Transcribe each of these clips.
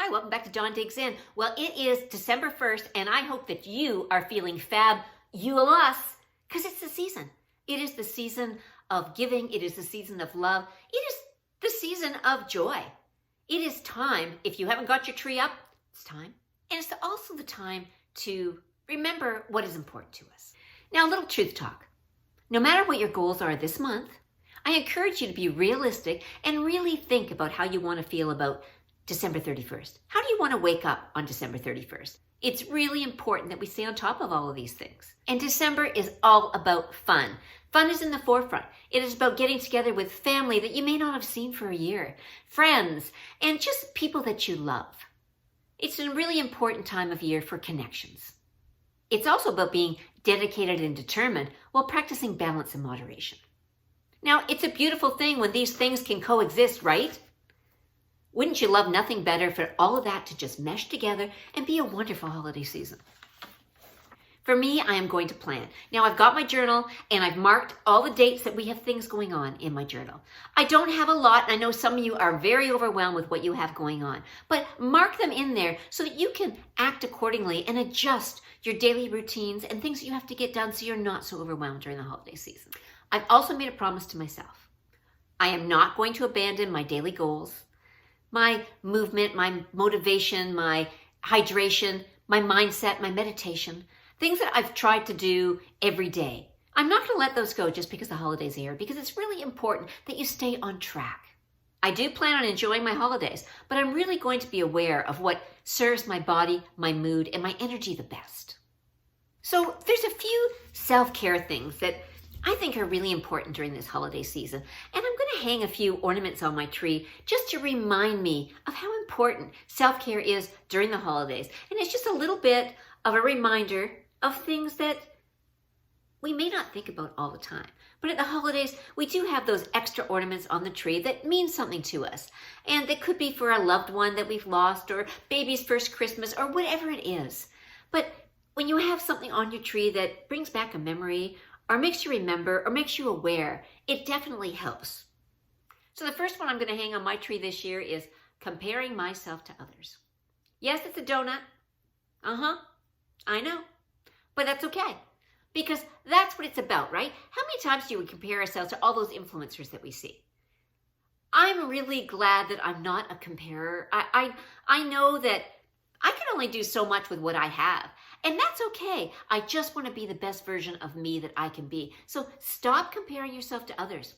Hi, welcome back to Dawn Digs In. Well, it is December 1st, and I hope that you are feeling fabulous, because it's the season. It is the season of giving. It is the season of love. It is the season of joy. It is time, if you haven't got your tree up, it's time. And it's also the time to remember what is important to us. Now, a little truth talk. No matter what your goals are this month, I encourage you to be realistic and really think about how you want to feel about December 31st. How do you want to wake up on December 31st? It's really important that we stay on top of all of these things. And December is all about fun. Fun is in the forefront. It is about getting together with family that you may not have seen for a year, friends, and just people that you love. It's a really important time of year for connections. It's also about being dedicated and determined while practicing balance and moderation. Now, it's a beautiful thing when these things can coexist, right? Wouldn't you love nothing better for all of that to just mesh together and be a wonderful holiday season? For me, I am going to plan. Now, I've got my journal and I've marked all the dates that we have things going on in my journal. I don't have a lot, and I know some of you are very overwhelmed with what you have going on, but mark them in there so that you can act accordingly and adjust your daily routines and things that you have to get done so you're not so overwhelmed during the holiday season. I've also made a promise to myself. I am not going to abandon my daily goals, my movement, my motivation, my hydration, my mindset, my meditation, things that I've tried to do every day. I'm not going to let those go just because the holidays are here, because it's really important that you stay on track. I do plan on enjoying my holidays, but I'm really going to be aware of what serves my body, my mood, and my energy the best. So there's a few self-care things that I think are really important during this holiday season. And I'm going to hang a few ornaments on my tree just to remind me of how important self-care is during the holidays. And it's just a little bit of a reminder of things that we may not think about all the time. But at the holidays, we do have those extra ornaments on the tree that mean something to us. And they could be for a loved one that we've lost, or baby's first Christmas, or whatever it is. But when you have something on your tree that brings back a memory, or makes you remember, or makes you aware, it definitely helps. So the first one I'm going to hang on my tree this year is comparing myself to others. Yes, it's a donut. I know. But that's okay. Because that's what it's about, right? How many times do we compare ourselves to all those influencers that we see? I'm really glad that I'm not a comparer. I know that I can only do so much with what I have. And that's okay. I just want to be the best version of me that I can be. So stop comparing yourself to others.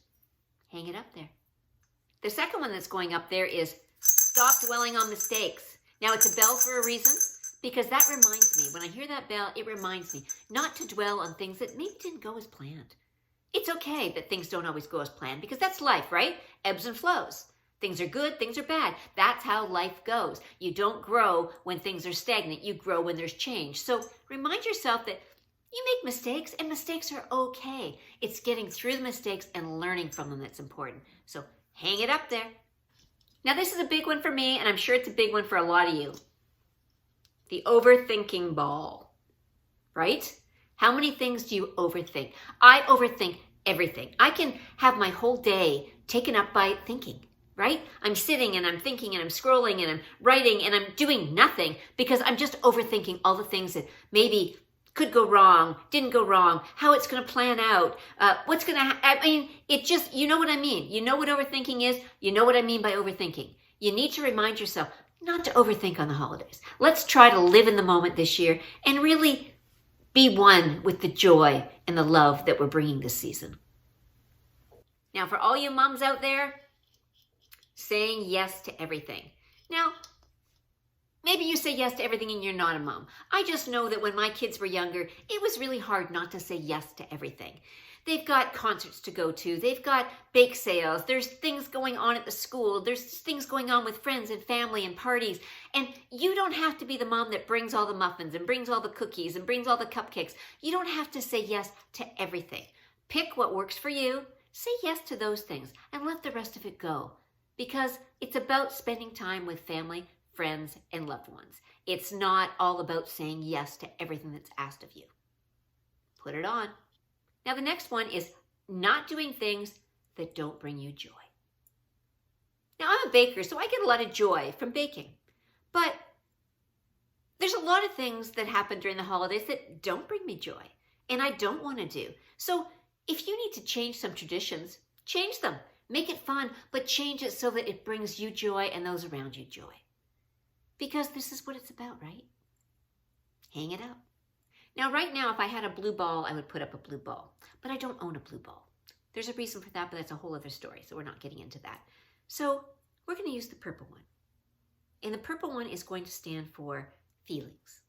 Hang it up there. The second one that's going up there is stop dwelling on mistakes. Now, it's a bell for a reason, because that reminds me, when I hear that bell, it reminds me not to dwell on things that maybe didn't go as planned. It's okay that things don't always go as planned, because that's life, right? Ebbs and flows. Things are good, things are bad. That's how life goes. You don't grow when things are stagnant. You grow when there's change. So remind yourself that you make mistakes, and mistakes are okay. It's getting through the mistakes and learning from them that's important. So hang it up there. Now, this is a big one for me, and I'm sure it's a big one for a lot of you. The overthinking ball, right? How many things do you overthink? I overthink everything. I can have my whole day taken up by thinking. Right? I'm sitting and I'm thinking and I'm scrolling and I'm writing and I'm doing nothing because I'm just overthinking all the things that maybe could go wrong, didn't go wrong, how it's going to plan out, what's going to happen. I mean, it just, you know what I mean. You know what overthinking is. You know what I mean by overthinking. You need to remind yourself not to overthink on the holidays. Let's try to live in the moment this year and really be one with the joy and the love that we're bringing this season. Now, for all you moms out there, saying yes to everything. Now, maybe you say yes to everything and you're not a mom. I just know that when my kids were younger, it was really hard not to say yes to everything. They've got concerts to go to. They've got bake sales. There's things going on at the school. There's things going on with friends and family and parties. And you don't have to be the mom that brings all the muffins and brings all the cookies and brings all the cupcakes. You don't have to say yes to everything. Pick what works for you. Say yes to those things and let the rest of it go. Because it's about spending time with family, friends, and loved ones. It's not all about saying yes to everything that's asked of you. Put it on. Now, the next one is not doing things that don't bring you joy. Now, I'm a baker, so I get a lot of joy from baking. But there's a lot of things that happen during the holidays that don't bring me joy and I don't want to do. So if you need to change some traditions, change them. Make it fun, but change it so that it brings you joy and those around you joy. Because this is what it's about, right? Hang it up. Now, right now, if I had a blue ball, I would put up a blue ball. But I don't own a blue ball. There's a reason for that, but that's a whole other story, so we're not getting into that. So we're going to use the purple one. And the purple one is going to stand for feelings.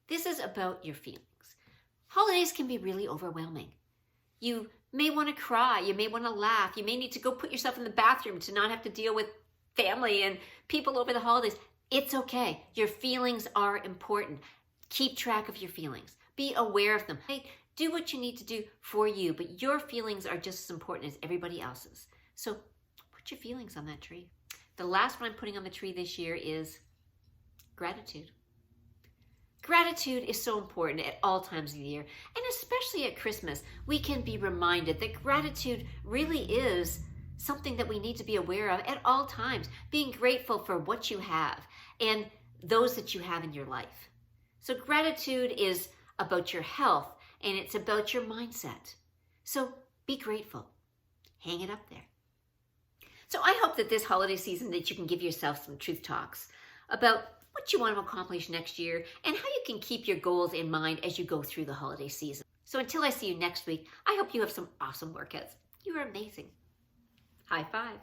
This is about your feelings. Holidays can be really overwhelming. You may want to cry, you may want to laugh, you may need to go put yourself in the bathroom to not have to deal with family and people over the holidays. It's okay. Your feelings are important. Keep track of your feelings. Be aware of them. Hey, do what you need to do for you, but your feelings are just as important as everybody else's. So put your feelings on that tree. The last one I'm putting on the tree this year is gratitude. Gratitude is so important at all times of the year, and especially at Christmas. We can be reminded that gratitude really is something that we need to be aware of at all times. Being grateful for what you have and those that you have in your life. So gratitude is about your health and it's about your mindset. So be grateful. Hang it up there. So I hope that this holiday season that you can give yourself some truth talks about what you want to accomplish next year and how you can keep your goals in mind as you go through the holiday season. So until I see you next week, I hope you have some awesome workouts. You are amazing. High five.